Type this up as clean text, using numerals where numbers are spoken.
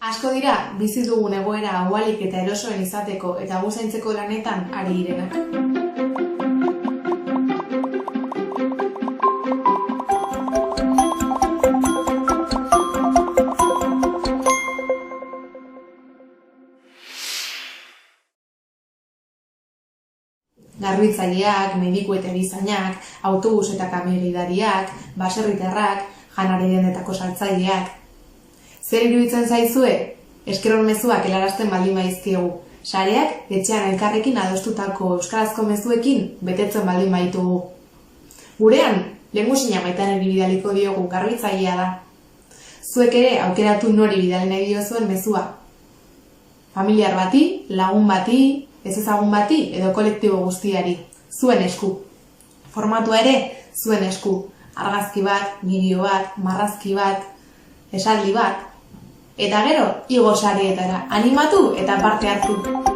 Asko dira, bizi dugun egoera ahalik eta erosoen izateko eta gu zaintzeko lanetan ari direnak. Garbitzaileak, mediku eta erizainak, autobus eta kamioi gidariak, baserritarrak, janari dendetako saltzaileak. Zer iruditzen zaizue? Eskeron mezuak helarazten baldin badizkiegu. Sareak etxean elkarrekin adostutako euskarazko mezuekin betetzen baldin baditugu. Gurean, lehengusina Maitaneri bidaliko diogu garbitzailea da. Zuek ere aukeratu nori bidali nahi diozuen mezua. Familiar bati, lagun bati, ezezagun bati edo kolektibo guztiari, zuen esku. Formatua ere, zuen esku. Argazki bat, bideo bat, marrazki bat, esaldi bat. Eta gero, igo sareetara, animatu eta parte hartu.